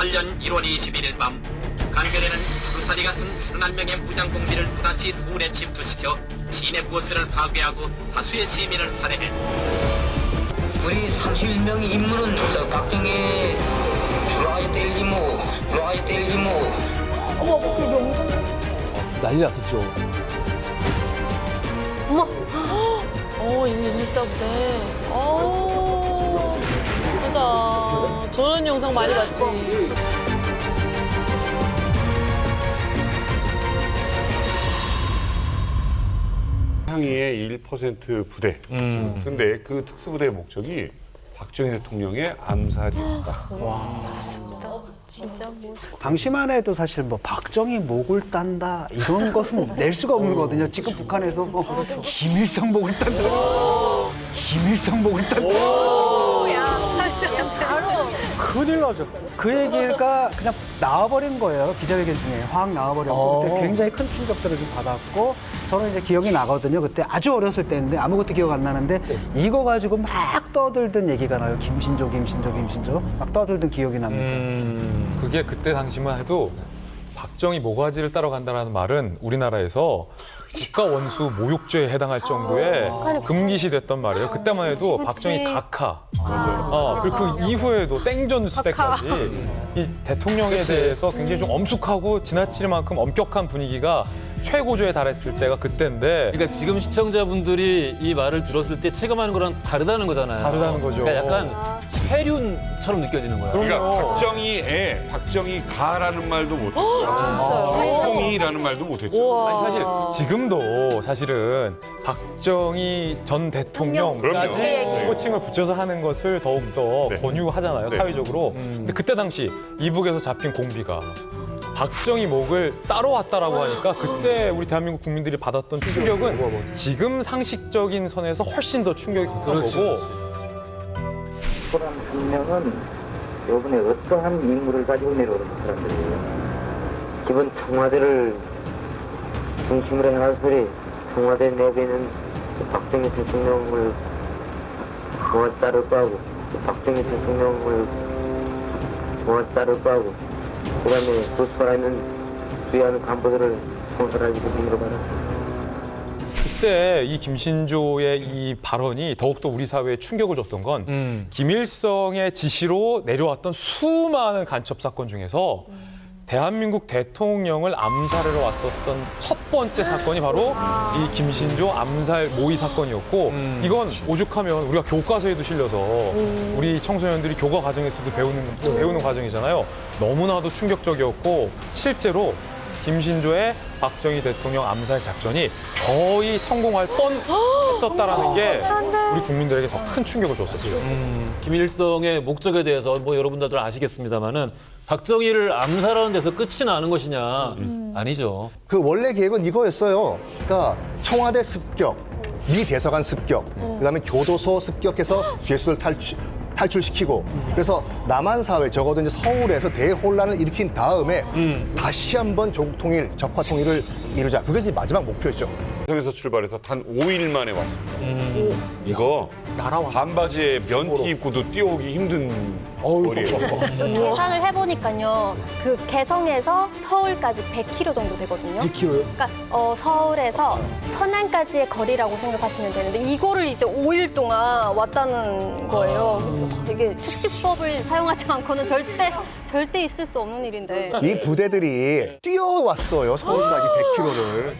2008년 1월 21일 밤 간결에는 주루살이 같은 31명의 무장공비를 또다시 서울에 침투시켜 시내 버스를 파괴하고 다수의 시민을 살해해 우리 31명의 임무는 저 박정희 라이 델리모 어머, 그 영상. 난리 났었죠. 어머. 이게 114부대. 맞아. 저런 영상 많이 봤지. 상위의 1% 부대. 근데 그 특수부대의 목적이 박정희 대통령의 암살이었다. 진짜 뭐. 당시만 해도 사실 뭐 박정희 목을 딴다 이런 것은 낼 수가 없는 거거든요. 지금 북한에서 뭐 김일성 목을 딴다. 김일성 목을 딴다. 큰일 나죠. 그 얘기가 그냥 나와버린 거예요. 기자회견 중에 확 나와버렸고 그때 굉장히 큰 충격들을 좀 받았고 저는 이제 기억이 나거든요. 그때 아주 어렸을 때인데 아무것도 기억 안 나는데 이거 가지고 막 떠들던 얘기가 나요. 김신조 막 떠들던 기억이 납니다. 그게 그때 당시만 해도 박정희 모가지를 따러 간다는 말은 우리나라에서 국가 원수 모욕죄에 해당할 정도의 금기시 됐던 말이에요. 그때만 해도 박정희 각하. 그리고 그 이후에도 땡전수 때까지 이 대통령에 대해서 굉장히 좀 엄숙하고 지나칠 만큼 엄격한 분위기가 최고조에 달했을 때가 그때인데. 그러니까 지금 시청자분들이 이 말을 들었을 때 체감하는 거랑 다르다는 거잖아요. 다르다는 거죠. 그러니까 약간 폐륜처럼 느껴지는 거야. 그러니까 박정희 가라는 말도 못했고 박정희라는 말도 못했죠. 아니, 사실 지금도 사실은 박정희 전 대통령까지 그럼요. 호칭을 붙여서 하는 것을 더욱더 권유하잖아요, 사회적으로. 근데 그때 당시 이북에서 잡힌 공비가 박정희 목을 따러 왔다라고 하니까 그때 우리 대한민국 국민들이 받았던 충격은 지금 상식적인 선에서 훨씬 더 충격이 컸던 거고. 사람 한 명은 이번에 어떠한 임무를 가지고 내려오는 사람들이에요. 기본 청와대를 중심으로 해가서 청와대 내부에는 박정희 대통령을 따를 거하고 박정희 대통령을 따를 거하고 그다음에 부수가 있는 주요한 간부들을 총살하기 등으로 받았습니다. 그때 이 김신조의 이 발언이 더욱더 우리 사회에 충격을 줬던 건 김일성의 지시로 내려왔던 수많은 간첩 사건 중에서 대한민국 대통령을 암살하러 왔었던 첫 번째 사건이 바로 이 김신조 암살 모의 사건이었고 이건 오죽하면 우리가 교과서에도 실려서 우리 청소년들이 교과 과정에서도 배우는 과정이잖아요. 너무나도 충격적이었고 실제로 김신조의 박정희 대통령 암살 작전이 거의 성공할 뻔했었다라는 게 우리 국민들에게 더 큰 충격을 줬었어요. 김일성의 목적에 대해서 뭐 여러분들 아시겠습니다만은 박정희를 암살하는 데서 끝이 나는 것이냐? 아니죠. 그 원래 계획은 이거였어요. 그러니까 청와대 습격, 미 대사관 습격, 그다음에 교도소 습격해서 죄수를 탈출시키고 그래서 남한 사회 적어도 이제 서울에서 대혼란을 일으킨 다음에 다시 한번 조국 통일, 적화 통일을 이루자. 그게 이제 마지막 목표였죠. 여기서 출발해서 단 5일 만에 왔습니다. 이거 반바지에 면티 입고도 뛰어오기 힘든 거리예요. 계산을 해보니까요. 그 개성에서 서울까지 100km 정도 되거든요. 100km요? 그러니까 서울에서 천안까지의 거리라고 생각하시면 되는데 이거를 이제 5일 동안 왔다는 거예요. 그래서 되게 축지법을 사용하지 않고는 절대 있을 수 없는 일인데. 이 부대들이 뛰어왔어요. 서울까지 100km를.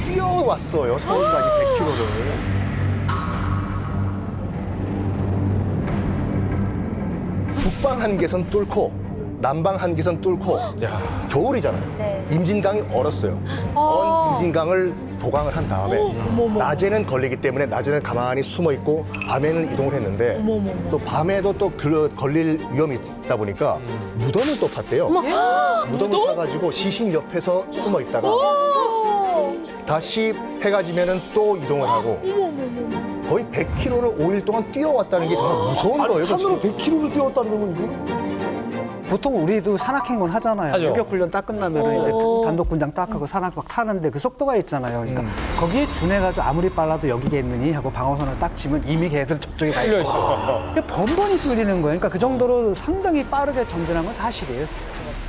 뛰어왔어요. 서울까지 100km를. 북방 한계선 뚫고 남방 한계선 뚫고 겨울이잖아요. 네. 임진강이 얼었어요. 얼은 임진강을 도강을 한 다음에 낮에는 걸리기 때문에 낮에는 가만히 숨어 있고 밤에는 이동을 했는데 또 밤에도 또 걸릴 위험이 있다 보니까 무덤을 또 팠대요. 무덤을 파가지고 시신 옆에서 숨어 있다가 다시 해가 지면은 또 이동을 하고 거의 100km를 5일 동안 뛰어왔다는 게 정말 무서운 거예요. 산으로 100km를 뛰었다는 건 이거는? 보통 우리도 산악행군 하잖아요. 하죠. 요격훈련 딱 끝나면 이제 단독군장 딱 하고 산악 막 타는데 그 속도가 있잖아요. 그러니까 거기에 준해가지고 아무리 빨라도 여기겠느니 하고 방어선을 딱 치면 이미 걔들 저쪽에 가 있고. 번번이 뚫리는 거예요. 그러니까 그 정도로 상당히 빠르게 전진한 건 사실이에요.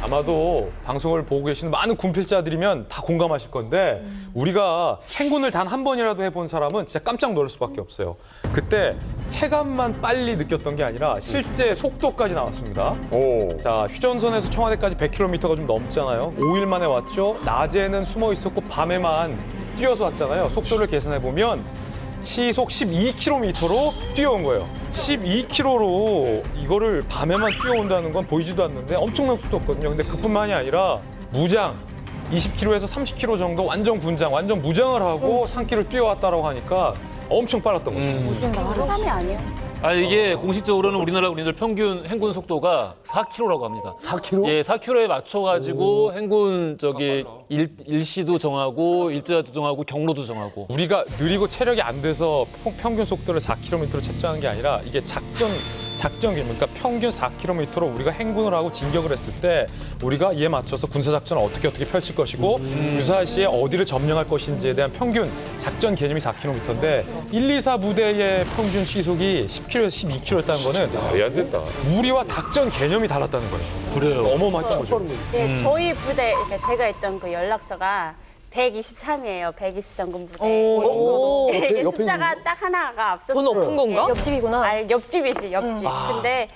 아마도 방송을 보고 계시는 많은 군필자들이면 다 공감하실 건데 우리가 행군을 단 한 번이라도 해본 사람은 진짜 깜짝 놀랄 수밖에 없어요. 그때 체감만 빨리 느꼈던 게 아니라 실제 속도까지 나왔습니다. 오. 자, 휴전선에서 청와대까지 100km가 좀 넘잖아요. 5일 만에 왔죠. 낮에는 숨어 있었고 밤에만 뛰어서 왔잖아요. 속도를 계산해 보면 시속 12km로 뛰어온 거예요. 12km로 이거를 밤에만 뛰어온다는 건 보이지도 않는데 엄청난 속도였거든요. 근데 그뿐만이 아니라 무장 20km에서 30km 정도 완전 군장, 완전 무장을 하고 산길을 뛰어왔다라고 하니까 엄청 빨랐던 거죠. 사람이 아니에요. 아 이게 공식적으로는 우리나라 군인들 평균 행군 속도가 4km라고 합니다. 4km? 예, 4km에 맞춰가지고 행군 일시도 정하고 일자도 정하고 경로도 정하고. 우리가 느리고 체력이 안 돼서 평균 속도를 4km로 책정하는 게 아니라 이게 작전 기준, 그러니까 평균 4km로 우리가 행군을 하고 진격을 했을 때 우리가 이에 맞춰서 군사작전을 어떻게 펼칠 것이고 유사시에 어디를 점령할 것인지에 대한 평균 작전 개념이 4km인데 1, 2, 4 부대의 평균 시속이 10km에서 12km였다는 거는 말이 안 된다. 우리와 작전 개념이 달랐다는 거예요. 그래요. 어마어마했죠. 네, 저희 부대, 그러니까 제가 있던 그 연락서가 123이에요. 123군 부대. 오. 네, 이게 옆에 숫자가 딱 하나가 앞섰어요. 더 높은 건가? 옆집이구나. 아, 옆집이지, 옆집. 근데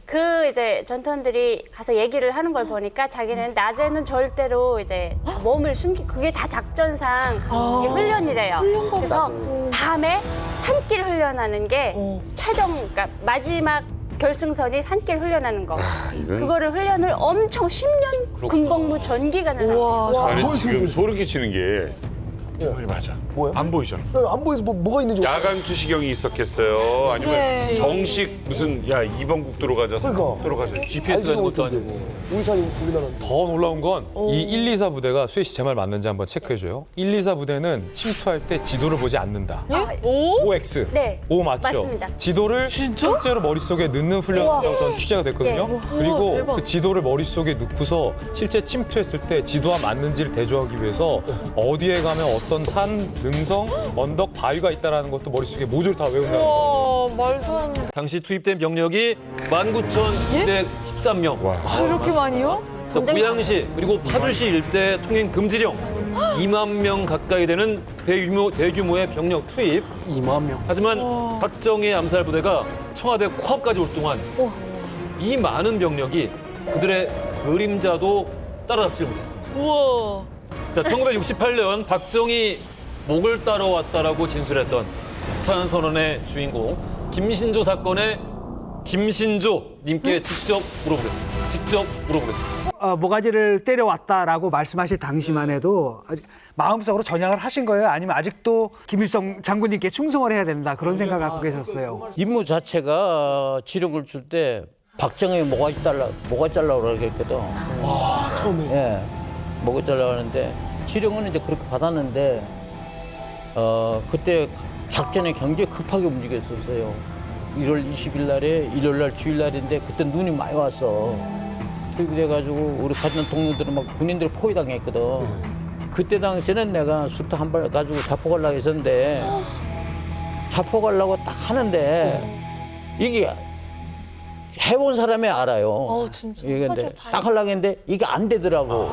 그 이제 전투원들이 가서 얘기를 하는 걸 보니까 자기는 낮에는 절대로 이제 다 몸을 그게 다 작전상 이게 훈련이래요. 그래서 밤에 산길 훈련하는 게 그러니까 마지막 결승선이 산길 훈련하는 거. 그거를 훈련을 엄청 10년 군복무 전 기간을 하고. 아니 지금 소름 끼치는 게 이말 맞아. 뭐야? 안 보이잖아. 안 보여서 뭐가 있는지. 야간 투시경이 있었겠어요. 아니면 정식 무슨 야 2번 국도로 가자, 3번 그러니까. 국도로 가자. GPS가 있는 것도 아니고. 우리나라는 더 놀라운 건 이 1, 2, 4 부대가 수혜 씨 제 말 맞는지 한번 체크해줘요. 1, 2, 4 부대는 침투할 때 지도를 보지 않는다. 오? OX. 네. O 맞죠? 맞습니다. 지도를 실제로 머릿속에 넣는 훈련이라고 전 취재가 됐거든요. 그리고 대박. 그 지도를 머릿속에 넣고서 실제 침투했을 때 지도와 맞는지를 대조하기 위해서 어디에 가면 어떤 산, 능성, 언덕, 바위가 있다는 것도 머릿속에 모조리 다 외운다는 거예요. 와, 말도 안 돼. 당시 투입된 병력이 19,213명. 이렇게 많이요? 부양시 그리고 파주시 일대 통행 금지령 2만 명 가까이 되는 대규모의 병력 투입. 2만 명. 하지만 박정희 암살 부대가 청와대 코앞까지 올 동안 이 많은 병력이 그들의 그림자도 따라잡지 못했습니다. 우와. 자, 1968년 박정희 목을 따라왔다라고 진술했던 북한 선언의 주인공 김신조 사건의 김신조 님께 직접 물어보겠습니다. 모가지를 때려왔다라고 말씀하실 당시만 해도 마음속으로 전향을 하신 거예요? 아니면 아직도 김일성 장군님께 충성을 해야 된다 그런 생각 갖고 계셨어요? 임무 자체가 지령을 줄 때 박정희 모가지 잘라고 그랬거든. 와, 처음에. 예, 모가지 잘라고 하는데 지령은 이제 그렇게 받았는데 그때 작전에 굉장히 급하게 움직였었어요. 1월 20일 날에 일요일 날 주일 날인데 그때 눈이 많이 왔어. 투입이 돼가지고 우리 같은 동료들은 막 군인들 포위당했거든. 그때 당시에는 내가 수류탄 한 발 가지고 자포 가려고 했었는데 자포 가려고 딱 하는데 이게 해본 사람이 알아요. 진짜. 이게 근데 딱 하려고 했는데 이게 안 되더라고.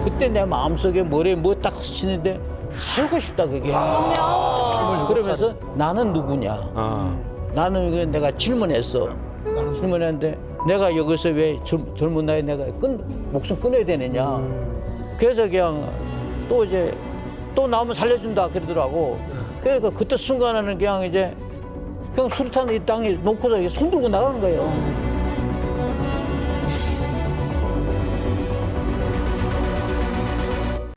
그때 내 마음속에 머리에 뭐 딱 스치는데 살고 싶다 그게. 그러면서 나는 누구냐. 나는 이게 내가 질문했어. 질문했는데 내가 여기서 왜 젊은 나이에 내가 목숨 끊어야 되느냐. 그래서 그냥 또 나오면 살려준다 그러더라고. 그러니까 그때 순간에는 그냥 수류탄 이 땅에 놓고서 손 들고 나가는 거예요.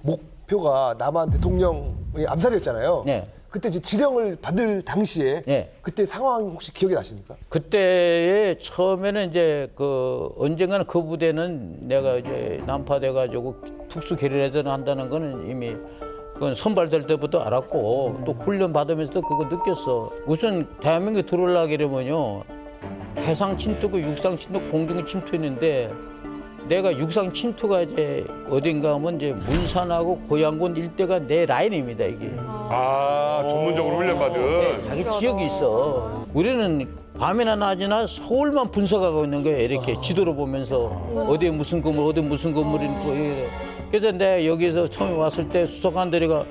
목표가 남한 대통령의 암살이었잖아요. 네. 그때 이제 지령을 받을 당시에 네. 그때 상황 혹시 기억이 나십니까? 그때에 처음에는 언젠가는 그 부대는 내가 난파돼가지고 특수 게릴라전을 한다는 거는 이미 그건 선발될 때부터 알았고 또 훈련 받으면서도 그거 느꼈어. 우선 대한민국에 들어오려고 그러면요 해상 침투고 육상 침투, 공중 침투했는데 내가 육상 침투가 어딘가 하면 문산하고 고양군 일대가 내 라인입니다 이게. 전문적으로 훈련받은. 자기 지역이 있어. 우리는 밤이나 낮이나 서울만 분석하고 있는 거예요. 이렇게 지도로 보면서 어디에 무슨 건물, 어디 무슨 건물이 있고. 이래. 그래서 내가 여기서 처음에 왔을 때 수석관들이가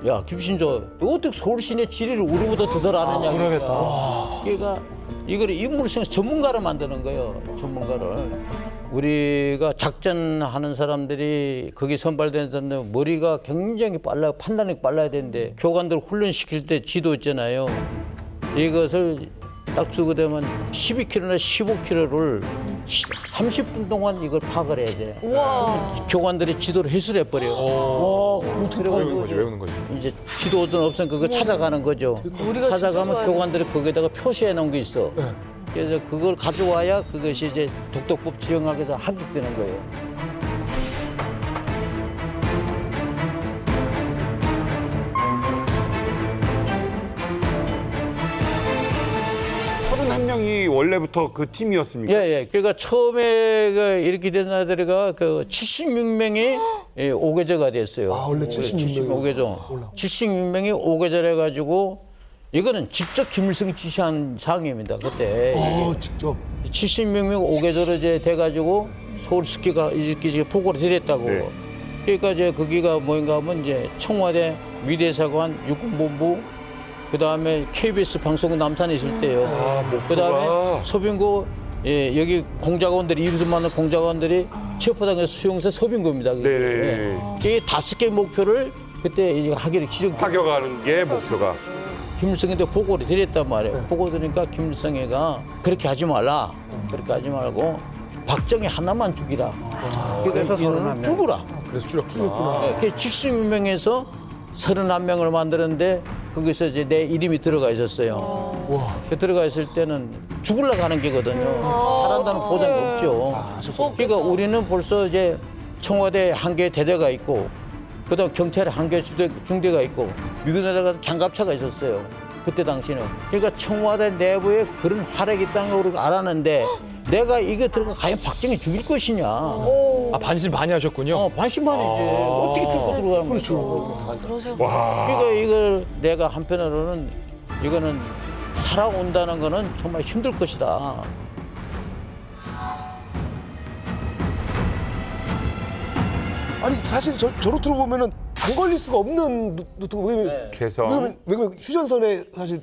야 김신조, 너 어떻게 서울 시내 지리를 우리보다 더 잘 아느냐. 그러겠다. 그러니까 이걸 인물성 전문가를 만드는 거예요. 전문가를. 우리가 작전하는 사람들이 거기 선발된 사람들 머리가 굉장히 빨라, 판단력이 빨라야 되는데 교관들 훈련시킬 때 지도 있잖아요. 이것을 딱 주고 되면 12km나 15km를 30분 동안 이걸 파악을 해야 돼. 그러면 교관들이 지도를 해설해 버려. 외우는 거지, 외우는 거지. 이제 지도도 없으니까 그거 찾아가는 거죠. 찾아가면 교관들이 거기다가 표시해 놓은 게 있어. 그래서 그걸 가져와야 그것이 이제 독도법 지형학에서 합격되는 거예요. 한 명이 원래부터 그 팀이었습니까? 예. 그러니까 처음에 그 이렇게 된 아들이가 그 76명이 예, 5계좌가 됐어요. 아, 원래 76 명이 5계좌. 76명이 5계좌를 해가지고 이거는 직접 김일성이 지시한 상임입니다. 그때. 직접. 76명 5계좌로 이제 돼가지고 서울 스키가 이렇게 보고를 드렸다고. 네. 그러니까 이제 거기가 뭐인가 하면 이제 청와대 위대사관 육군본부 그다음에 KBS 방송국 남산에 있을 때요. 그다음에 서빙고 예, 여기 공작원들이 이웃을 만난 공작원들이 체포당해서 수용소 서빙고입니다. 그게. 네. 이 5개 목표를 그때 이제 하기로 지정. 파격하는 게 목표가. 김일성한테 보고를 드렸단 말이에요. 보고 드리니까 김일성이가 그렇게 하지 말라. 그렇게 하지 말고 박정희 하나만 죽이라. 그래서 인원을 죽으라. 그래서 줄였구나. 네, 그래서 76명에서 31명을 만드는데 거기서 이제 내 이름이 들어가 있었어요. 그 들어가 있을 때는 죽으려고 하는 게거든요. 살아난다는 보장이 없죠. 그러니까 우리는 벌써 이제 청와대 한 개 대대가 있고 그다음 경찰에 한 개 중대가 있고 미군에다가 장갑차가 있었어요. 그때 당시는. 그러니까 청와대 내부에 그런 활약이 있다는 걸 우리가 알았는데 내가 이거 들어가 과연 박정희 죽일 것이냐. 아, 반신반의하셨군요. 반신반의지. 어떻게 뚫고 들어가는 거죠. 그러니까 이걸 내가 한편으로는 이거는 살아온다는 거는 정말 힘들 것이다. 아니 사실 저로트로 보면은 안 걸릴 수가 없는 루트고 개성. 왜냐면 휴전선에 사실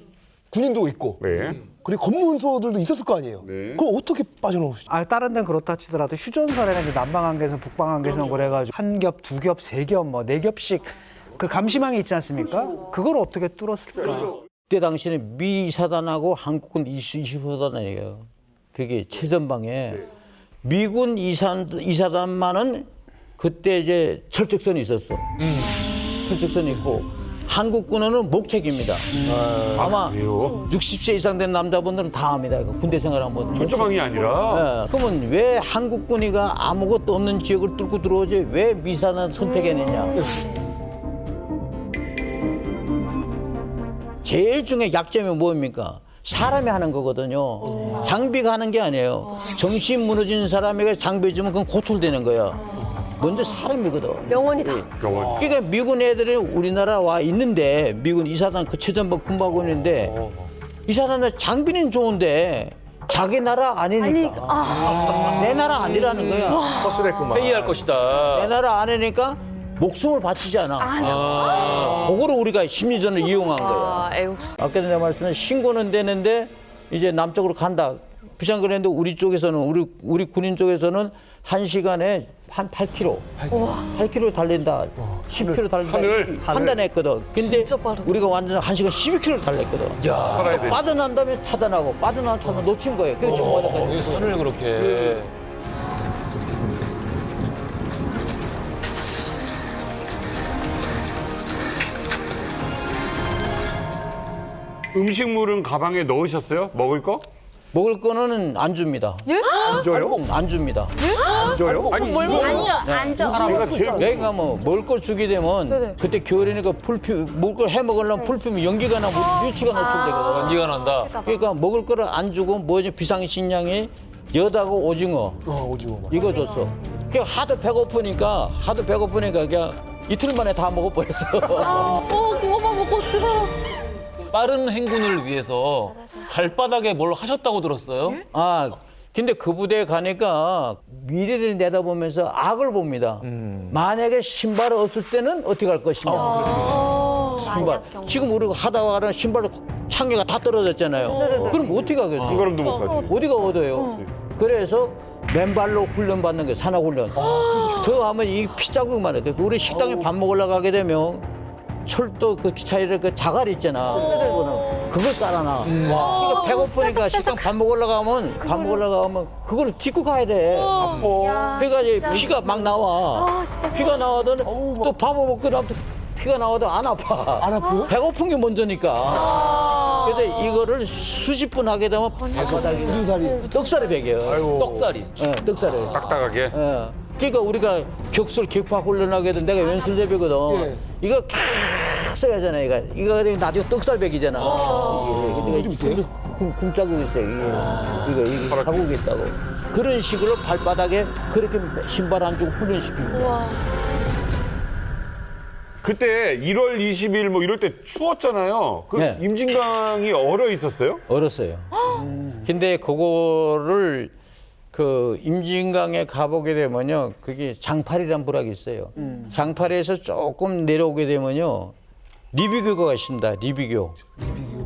군인도 있고 네. 그리고 검문소들도 있었을 거 아니에요. 네. 그럼 어떻게 빠져나오시죠? 다른 데는 그렇다 치더라도 휴전선에는 이제 남방한계선, 북방한계선 그래가지고 한 겹, 두 겹, 세 겹, 뭐 네 겹씩 그 감시망이 있지 않습니까? 그걸 어떻게 뚫었을까? 그때 당시에는 미 사단하고 한국군 25사단이에요. 그게 최전방에 미군 이사단만은 그때 이제 철책선이 있었어. 철책선이 있고 한국군은 목책입니다. 아마 그래요? 60세 이상 된 남자분들은 다 압니다. 이거 군대 생활 한번. 철조망이 아니라. 네. 그러면 왜 한국군이가 아무것도 없는 지역을 뚫고 들어오지 왜 미사단 선택해냈냐? 제일 중에 약점이 뭡니까? 사람이 하는 거거든요. 장비가 하는 게 아니에요. 정신 무너진 사람에게 장비 주면 그건 고출되는 거야. 먼저 사람이거든. 명언이다. 그러니까 미군 애들이 우리나라 와 있는데 미군 이사단 그 최전방 군마군인데 이사단의 장비는 좋은데 자기 나라 아니니까. 내 나라 아니라는 거야. 허술했구만. 회의할 것이다. 내 나라 아니니까 목숨을 바치지 않아. 그거를 우리가 심리전을 이용한 거야. 아까 내가 말씀드린 신고는 되는데 이제 남쪽으로 간다. 비상 그랬는데 우리 쪽에서는 우리 군인 쪽에서는 1시간에 한 8km, 8km 달린다, 10km 달린다 판단했거든. 근데 우리가 완전 1시간 12km 달렸거든. 살아야 돼. 빠져난 다음에 차단하고 빠져나면 차단 놓친 거예요. 그래서 청와대까지. 선을 그렇게. 음식물은 가방에 넣으셨어요? 먹을 거? 먹을 거는 안 줍니다. 안 줘요? 안 줍니다. 안 줘요? 아니 이거 안 줘. 제가 제일 내가 뭐 먹을 걸 주게 되면 그때 겨울이니까 먹을 걸 해 먹으려면 풀 피면 연기가 나고 유치가 노출되거든. 연기가 난다. 그러니까 먹을 거를 안 주고 뭐지 비상식량이 엿하고 오징어 오징어. 이거 줬어. 그 하도 배고프니까 그냥 이틀 만에 다 먹어버렸어. 그거만 먹고 어떻게 살아? 빠른 행군을 위해서 발바닥에 뭘 하셨다고 들었어요? 아, 근데 그 부대에 가니까 미래를 내다보면서 악을 봅니다. 만약에 신발이 없을 때는 어떻게 할 것이냐. 신발. 지금 우리가 하다가 신발 창계가 다 떨어졌잖아요. 그럼 어떻게 하겠어요? 한 걸음도 못 가지. 어디가 얻어요? 그래서 맨발로 훈련받는 게 산악훈련. 더 하면 이 피자국만 해. 우리 식당에 밥 먹으러 가게 되면 철도 그 기차에 그 자갈 있잖아. 그걸 깔아놔. 그러니까 배고프니까 식당 밥 먹으러 가면 그걸 딛고 가야 돼. 그러니까 이제 피가 막 나와. 피가 나와도 또 밥을 먹고 나면 피가 나와도 안 아파. 안 아파요? 배고픈 게 먼저니까. 그래서 이거를 수십 분 하게 되면 발바닥이 무슨 살이? 떡살이 배겨요. 떡살이. 예, 떡살이. 딱딱하게. 예. 그러니까 우리가 격술 격파 훈련하게 된 내가 연설대비거든. 예. 이거 계속 하잖아. 이거 나중에 떡살백이잖아. 이게 굶자국이 있어요. 이게 자국이 있다고. 그런 식으로 발바닥에 그렇게 신발 안 주고 훈련시킵니다. 그때 1월 20일 뭐 이럴 때 추웠잖아요. 그 네. 임진강이 얼어 있었어요? 얼었어요. 근데 그거를 그 임진강에 가보게 되면요, 그게 장파리란 부락이 있어요. 장파리에서 조금 내려오게 되면요, 리비교가 있습니다. 리비교.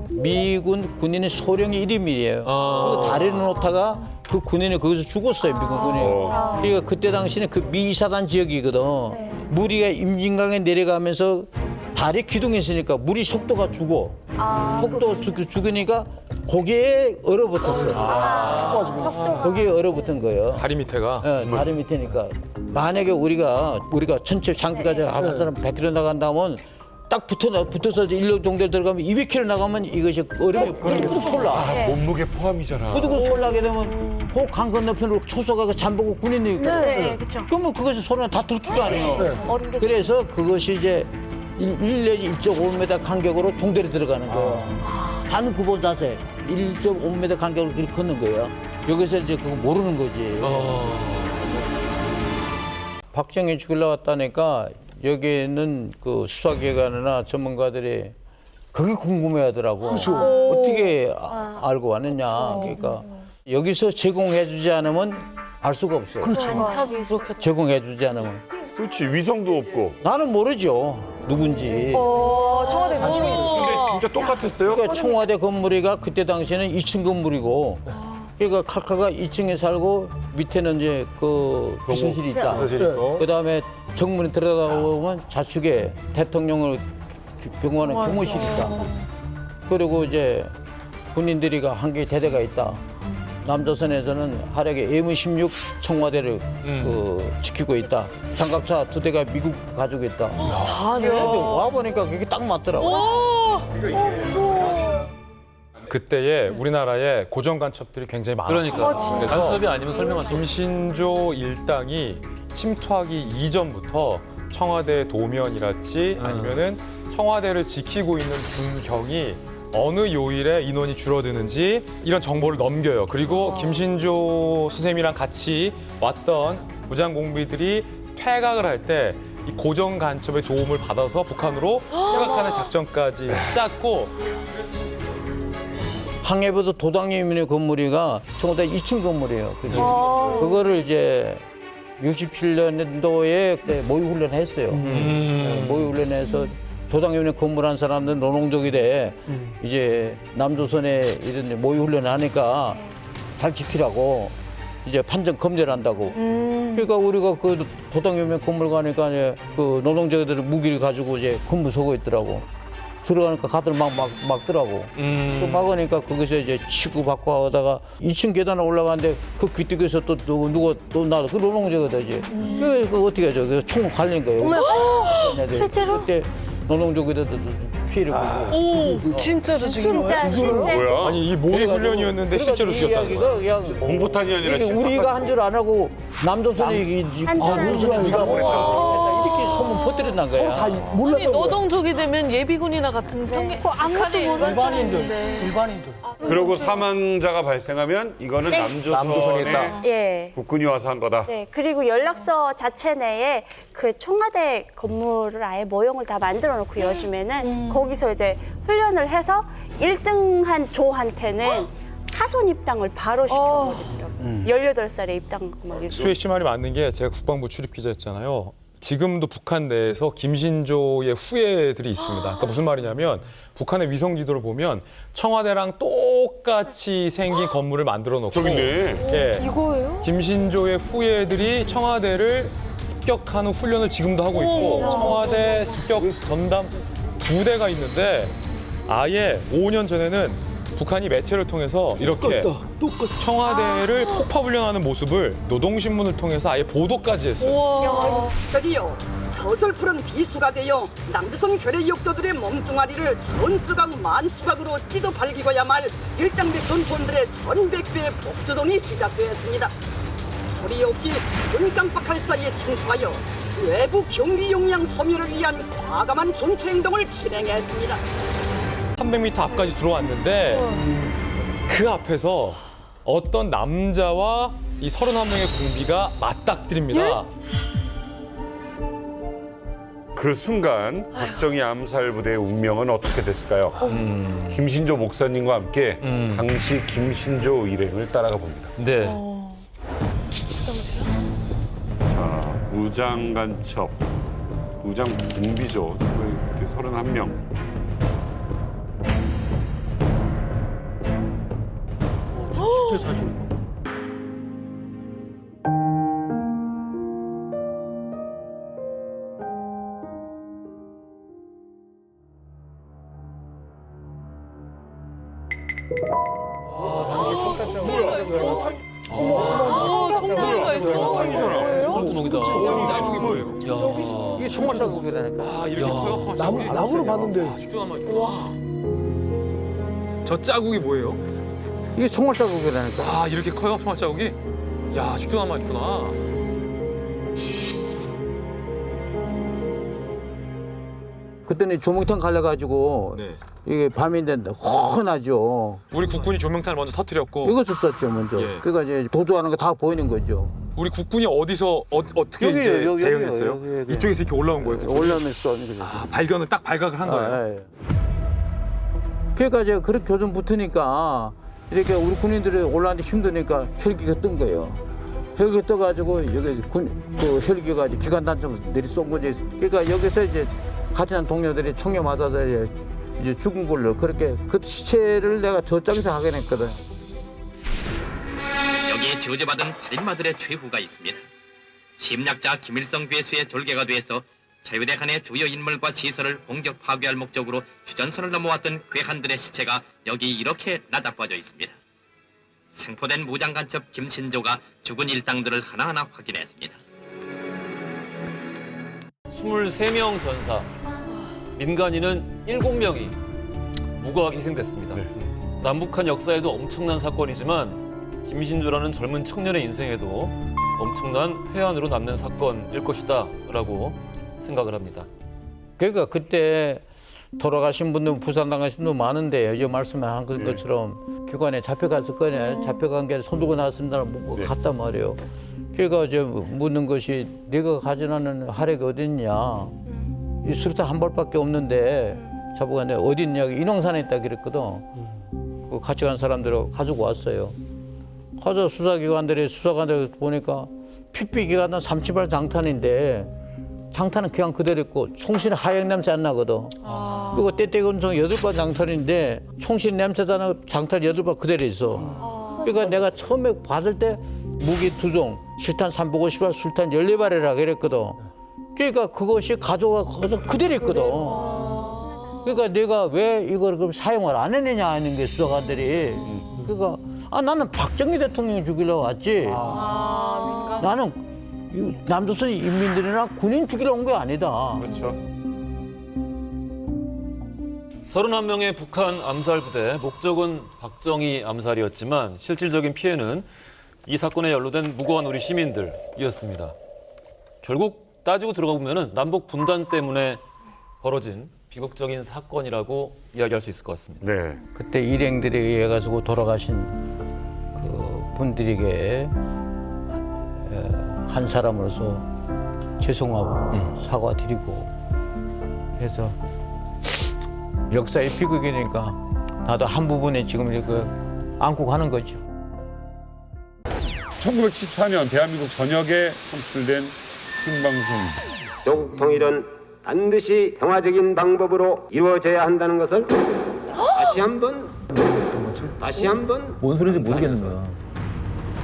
미군 군인의 소령의 이름이에요. 그 다리를 놓다가 그 군인이 거기서 죽었어요, 미군 군인이. 그러니까 그때 당시는 그 미사단 지역이거든. 무리가 임진강에 내려가면서 다리 기둥이 있으니까 물이 속도가 죽어. 속도가 죽으니까 거기에 얼어붙었어요. 거기에 얼어붙은 거예요. 다리 밑에가. 예, 다리 밑에니까. 만약에 우리가 전체 장비까지 한 사람 100km 나간다면 딱 붙어서 1년 정도 들어가면 200km 나가면 이것이 얼음이 부득부득 쏠라. 몸무게 포함이잖아. 부득부득 쏠라게 되면 그 강 건너편으로 초소가 잠보고 군인이 있거든. 네, 그렇죠. 그러면 그것이 소리가 다 들킬 거 아니에요. 얼음 게 그래서 그것이 이제 1 내지 1.5m 간격으로 종대로 들어가는 거예요. 반 구보 자세 1.5m 간격으로 이렇게 걷는 거예요. 여기서 이제 그거 모르는 거지. 박정희 죽으러 왔다니까 여기는 그 수사기관이나 전문가들이 그게 궁금해하더라고. 그렇죠. 어떻게 알고 왔느냐. 그러니까 여기서 제공해주지 않으면 알 수가 없어요. 그렇죠. 제공해주지 않으면. 그렇지, 위성도 없고. 나는 모르죠. 누군지. 청와대 근데 진짜 똑같았어요? 그러니까 청와대 건물이가 그때 당시에는 2층 건물이고, 그러니까 카카가 2층에 살고 밑에는 이제 그 비서실이 있다. 그 다음에 정문에 들어가다 보면 좌측에 대통령을 경호하는 경호실이 있다. 그리고 이제 군인들이가 한 개의 대대가 있다. 남조선에서는 하락의 M16 청와대를 그 지키고 있다. 장갑차 2대가 미국 가지고 있다. 근데 와 보니까 그게 딱 맞더라고. 그때에 우리나라에 고정 간첩들이 굉장히 많았어요. 그러니까 그래서 간첩이 아니면 설명할 수 없어. 김신조 일당이 침투하기 이전부터 청와대 도면이랄지 아니면은 청와대를 지키고 있는 군경이 어느 요일에 인원이 줄어드는지 이런 정보를 넘겨요. 그리고 김신조 선생님이랑 같이 왔던 무장공비들이 퇴각을 할 때 이 고정 간첩의 도움을 받아서 북한으로 퇴각하는 작전까지 짰고 항해부도 도당리민의 건물이가 청와대 2층 건물이에요. 그래서 그거를 이제 67년도에 모의훈련을 했어요. 모의훈련해서 도당리민의 건물 한 사람들은 노농족이 돼. 이제 남조선에 이런 모의훈련을 하니까 잘 지키라고 이제 판정 검열을 한다고. 그러니까 우리가 그 도당리민의 건물 가니까 이제 그 노동자들은 무기를 가지고 이제 건물 서고 있더라고. 들어가니까 가들 막더라고. 그 막으니까 거기서 이제 치고 받고 하다가 2층 계단에 올라가는데 그 귀뚜기에서 또 누가 또 나도 그 노동자거든 이제. 그 어떻게 하죠? 그 총을 갈린 거예요. 실제로? 그때 노동족들도 피해를 보고. 진짜로 지금 뭐야? 아니 이 모의 훈련이었는데 실제로 죽였다는 거야. 공포탄이 아니라 이게 우리가 한 줄 안 하고 남조선이 이렇게 소문 퍼뜨렸단 거야. 다 몰랐던 거야. 노동족이 되면 예비군이나 같은 평균 아무것도 일반인들. 그러고 사망자가 발생하면 이거는 남조선에 남조선의 있다. 예. 국군이 와서 한 거다. 네, 그리고 연락서 자체 내에 그 청와대 건물을 아예 모형을 다 만들어 놓고 요즘에는 거기서 이제 훈련을 해서 1등한 조한테는 하선 입당을 바로 시켜버리더라고요. 18살에 입당 막 이렇게. 수혜 씨 말이 맞는 게 제가 국방부 출입 기자였잖아요. 지금도 북한 내에서 김신조의 후예들이 있습니다. 그러니까 무슨 말이냐면 북한의 위성 지도를 보면 청와대랑 똑같이 생긴 건물을 만들어 놓고 저기 있네. 예, 이거예요? 김신조의 후예들이 청와대를 습격하는 훈련을 지금도 하고 있고 청와대 습격 전담 부대가 있는데 아예 5년 전에는 북한이 매체를 통해서 이렇게 청와대를 폭파 훈련하는 모습을 노동신문을 통해서 아예 보도까지 했어요. 드디어 서슬푸른 비수가 되어 남조선 괴뢰 역도들의 몸뚱아리를 천조각 만조각으로 찢어 발기고야 말 일당백 전pon들의 1100배의 복수전이 시작되었습니다. 소리 없이 눈 깜빡할 사이에 침투하여 외부 경비 용량 소멸을 위한 과감한 전투 행동을 진행했습니다. 300m 앞까지 들어왔는데 그 앞에서 어떤 남자와 이 31명의 군비가 맞닥뜨립니다. 그 순간 박정희 암살 부대의 운명은 어떻게 됐을까요? 김신조 목사님과 함께 당시 김신조 일행을 따라가 봅니다. 네. 자, 무장 간첩, 무장 군비죠. 그때 31명. 실제 사진이고. 청소가 있어. 이게 총알 자국이라니까. 아, 이렇게 커요? 나무로 봤는데. 저 자국이 뭐예요? 이게 총알 자국이라니까. 아, 이렇게 커요? 총알 자국이? 야, 아직도 남아있구나. 그때는 조명탄 갈려가지고 네. 이게 밤인데 훤하죠. 우리 국군이 조명탄을 먼저 터뜨렸고 이것을 썼죠 먼저. 예. 그러니까 이제 도주하는 거 다 보이는 거죠. 우리 국군이 어디서 어떻게 여기요, 이제 여기, 대응했어요? 여기. 이쪽에서 이렇게 올라온 거예요? 국군이? 올라오면서 쏘는 거죠. 아, 발견을 딱 발각을 한 거예요? 예. 그러니까 이제 그렇게 교전 붙으니까 이렇게 우리 군인들이 올라왔는데 힘드니까 헬기가 뜬 거예요. 헬기가 떠가지고 여기 그 헬기가 이제 기관 단총 내리 쏜 거지. 그러니까 여기서 이제 같이 한 동료들이 총에 맞아서 이제 죽은 걸로 그렇게 그 시체를 내가 저쪽에서 확인했거든. 여기에 저주받은 살인마들의 최후가 있습니다. 심리학자 김일성 괴수의 졸개가 돼서 자유대 간의 주요 인물과 시설을 공격 파괴할 목적으로 휴전선을 넘어왔던 괴한들의 시체가 여기 이렇게 나닥빠져 있습니다. 생포된 무장간첩 김신조가 죽은 일당들을 하나하나 확인했습니다. 23명 전사, 민간인은 7명이 무고하게 희생됐습니다. 남북한 역사에도 엄청난 사건이지만 김신조라는 젊은 청년의 인생에도 엄청난 회한으로 남는 사건일 것이다라고 생각을 합니다. 그러니까 그때 돌아가신 분들, 부산당하신 분들 많은데 요즘 말씀한 것처럼 기관에 잡혀갔었거든요. 잡혀간 게 손 들고 나왔습니다. 뭐 갔단 말이에요. 그러니까 이제 묻는 것이 네가 가져가는 화력이 어딨냐. 이 수류탄 한 발밖에 없는데 잡아갔는데 어디 있냐. 인왕산에 있다 그랬거든. 그 같이 간 사람들을 가지고 왔어요. 가서 수사기관들이 수사관들 보니까 핏비기관은 30발 장탄인데 장탄은 그냥 그대로 있고 총신에 하얀 냄새 안 나거든. 그리고 떼떼건총 8발 장탄인데 총신 냄새도 나고 장탄 8발 그대로 있어. 그러니까 내가 처음에 봤을 때 무기 2종, 실탄 350발, 술탄 14발이라 그랬거든. 그러니까 그것이 가져가서 그대로 있거든. 그러니까 내가 왜 이걸 그럼 사용을 안 했느냐 하는 게 수사관들이. 그러니까 나는 박정희 대통령이 죽이려고 왔지. 나는 남조선 인민들이나 군인 죽이러 온 게 아니다. 그렇죠. 31명의 북한 암살 부대, 목적은 박정희 암살이었지만 실질적인 피해는 이 사건에 연루된 무고한 우리 시민들이었습니다. 결국 따지고 들어가 보면은 남북 분단 때문에 벌어진 비극적인 사건이라고 이야기할 수 있을 것 같습니다. 네. 그때 일행들에 의해 가지고 돌아가신 그 분들에게 한 사람으로서 죄송하고 사과드리고 해서 역사의 비극이니까 나도 한 부분에 지금 이렇게 안고 가는 거죠. 1974년 대한민국 전역에 선출된 생방송. 조국 통일은 반드시 평화적인 방법으로 이루어져야 한다는 것을 다시 한번 뭔 소리인지 모르겠는 거야.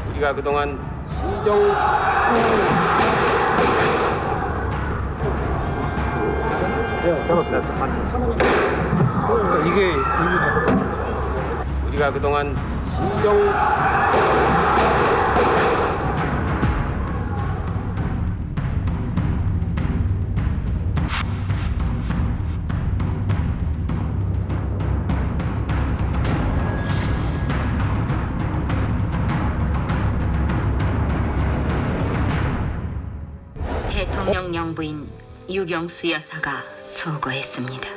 우리가 그동안 시정 그러니까 이게 이분이야. 우리가 그동안 시정 대통령 영부인 유경수 여사가 서거했습니다.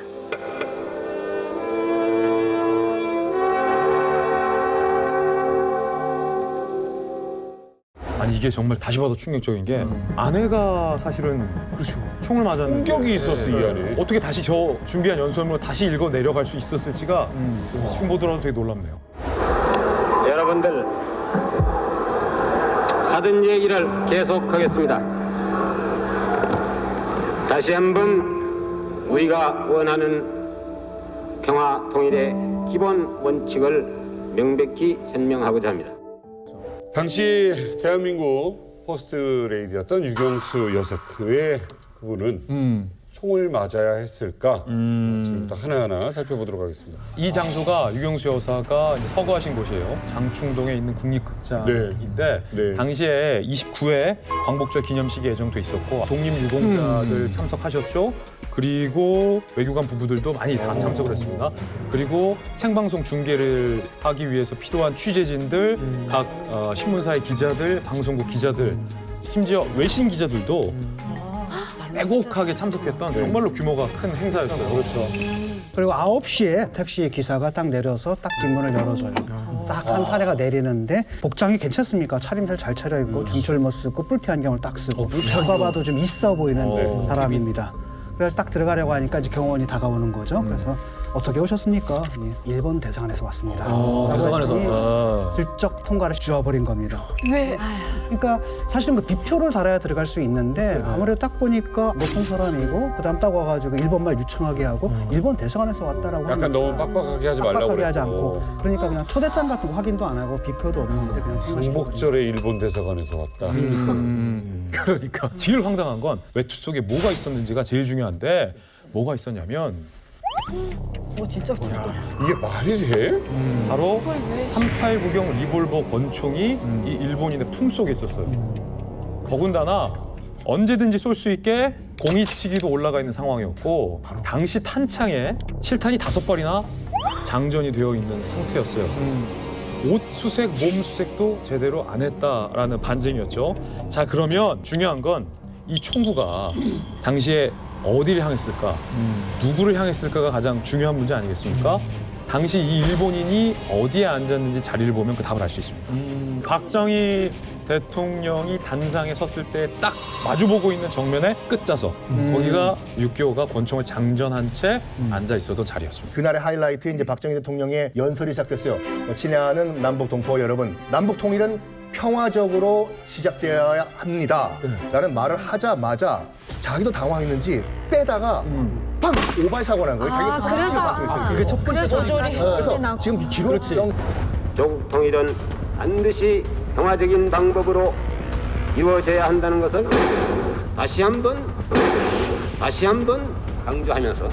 아니 이게 정말 다시 봐도 충격적인 게 아내가 사실은 그렇죠. 총을 맞았는데 충격이 있었어, 이 안에. 어떻게 다시 저 준비한 연설문을 다시 읽어 내려갈 수 있었을지가 지금 보더라도 되게 놀랍네요. 여러분들 하던 얘기를 계속하겠습니다. 다시 한번 우리가 원하는 평화 통일의 기본 원칙을 명백히 전명하고자 합니다. 당시 대한민국 퍼스트 레이디였던 유경수 여사 왜 그분은 총을 맞아야 했을까? 지금부터 하나하나 살펴보도록 하겠습니다. 이 장소가 유경수 여사가 이제 서거하신 곳이에요. 장충동에 있는 국립극장인데 네. 당시에 29회 광복절 기념식이 예정돼 있었고 독립유공자들 참석하셨죠. 그리고 외교관 부부들도 많이 다 참석을 했습니다. 그리고 생방송 중계를 하기 위해서 필요한 취재진들, 각 신문사의 기자들, 방송국 기자들, 심지어 외신 기자들도 애곡하게 참석했던 정말로 규모가 큰 행사였어요. 그렇죠. 그리고 9시에 택시 기사가 딱 내려서 딱 뒷문을 열어줘요. 딱 한 사례가 내리는데 복장이 괜찮습니까? 차림새 잘 차려입고 중철모 쓰고 뿔테 안경을 딱 쓰고 누가 봐도 좀 있어 보이는 사람입니다. 그래서 딱 들어가려고 하니까 이제 경호원이 다가오는 거죠. 그래서 어떻게 오셨습니까? 예, 일본 대사관에서 왔습니다. 대사관에서 왔다. 슬쩍 통과를 주워버린 겁니다. 왜? 그러니까 사실은 그 비표를 달아야 들어갈 수 있는데 아무래도 딱 보니까 높은 사람이고 그다음 딱 와가지고 일본말 유창하게 하고 일본 대사관에서 왔다라고 약간 너무 빡빡하게 하지 말라고 빡빡하게 하지 그랬고. 않고 그러니까 그냥 초대장 같은 거 확인도 안 하고 비표도 없는데 그냥 광복절에 일본 대사관에서 왔다. 그러니까 제일 황당한 건 외투 속에 뭐가 있었는지가 제일 중요한데 뭐가 있었냐면 진짜 이게 말이 돼? 바로 389경 리볼버 권총이 이 일본인의 품속에 있었어요. 더군다나 언제든지 쏠 수 있게 공이치기도 올라가 있는 상황이었고 당시 탄창에 실탄이 5발이나 장전이 되어 있는 상태였어요. 옷 수색, 몸 수색도 제대로 안 했다라는 반증이었죠. 자, 그러면 중요한 건 이 총구가 당시에 어디를 향했을까, 누구를 향했을까가 가장 중요한 문제 아니겠습니까? 당시 이 일본인이 어디에 앉았는지 자리를 보면 그 답을 알 수 있습니다. 박정희 대통령이 단상에 섰을 때 딱 마주보고 있는 정면의 끝자석, 거기가 6.25가 권총을 장전한 채 앉아 있었던 자리였습니다. 그날의 하이라이트 이제 박정희 대통령의 연설이 시작됐어요. 친애하는 남북 동포 여러분, 남북 통일은 평화적으로 시작되어야 합니다. 라는 말을 하자마자 자기도 당황했는지 빼다가 팡! 오발 사고 난 거예요. 자기가 그래서 그게 첫 번째 소절이 그래서 지금 기록 조국 통일은 반드시 평화적인 방법으로 이루어져야 한다는 것을 다시 한번 강조하면서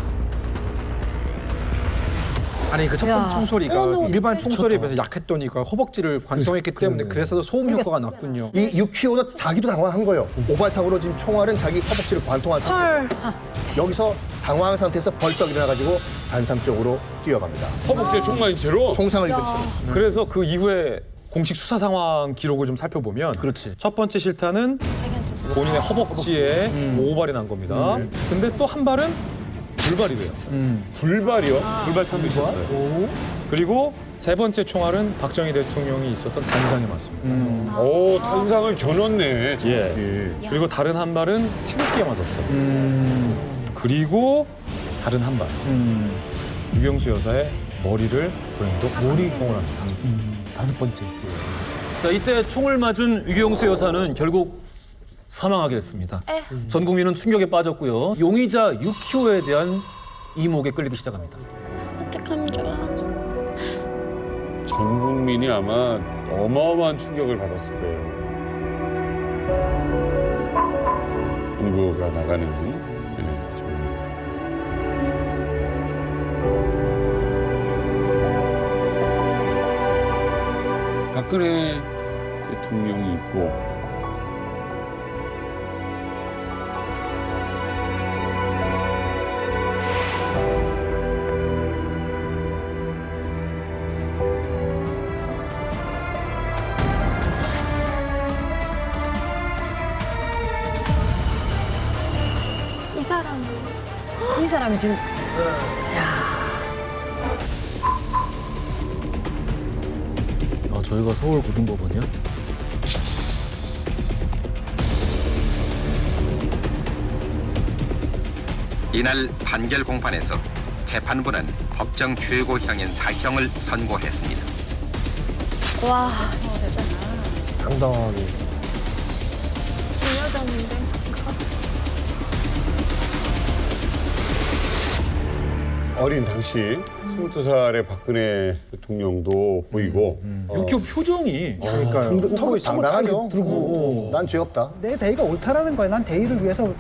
아니 그 첫 번째 총소리가 일반 총소리에 비해서 약했더니까 허벅지를 관통했기 때문에 그래서 소음 효과가 났군요. 이 6.25도 자기도 당황한 거예요. 오발 사고로 지금 총알은 자기 허벅지를 관통한 상태에서 여기서 당황한 상태에서 벌떡 일어나가지고 단상 쪽으로 뛰어갑니다. 허벅지에 총 맞은 채로? 총상을 입은 채로. 그래서 그 이후에 공식 수사 상황 기록을 좀 살펴보면 첫 번째 실탄은 본인의 허벅지에 5발이 난 겁니다. 근데 또 한 발은 불발이래요. 불발이요? 불발탄도 있었어요. 그리고 세 번째 총알은 박정희 대통령이 있었던 단상에 맞습니다. 오, 탄상을 겨눴네. 예. 그리고 다른 한 발은 태극기에 맞았어요. 그리고 다른 한 발. 유경수 여사의 머리를 불행히도 몰이통을 합니다. 5번째. 자, 이때 총을 맞은 유경수 여사는 결국 사망하게 됐습니다. 전 국민은 충격에 빠졌고요. 용의자 유키오에 대한 이목에 끌리기 시작합니다. 어떡합니까? 전 국민이 아마 어마어마한 충격을 받았을 거예요. 홍구가 나가는 정말. 박근혜 대통령이 있고 이 사람이 지금 아, 저희가 서울 고등법원이요? 이날 판결 공판에서 재판부는 법정 최고형인 사형을 선고했습니다. 와, 진짜. 당당하게. 중요하셨는데. 어린 당시 22살의 박근혜 대통령도 보이고 유키오 표정이 그러니까요. 당당하게 들고 난 죄 없다. 내 대의가 옳다라는 거예요. 난 대의를 위해서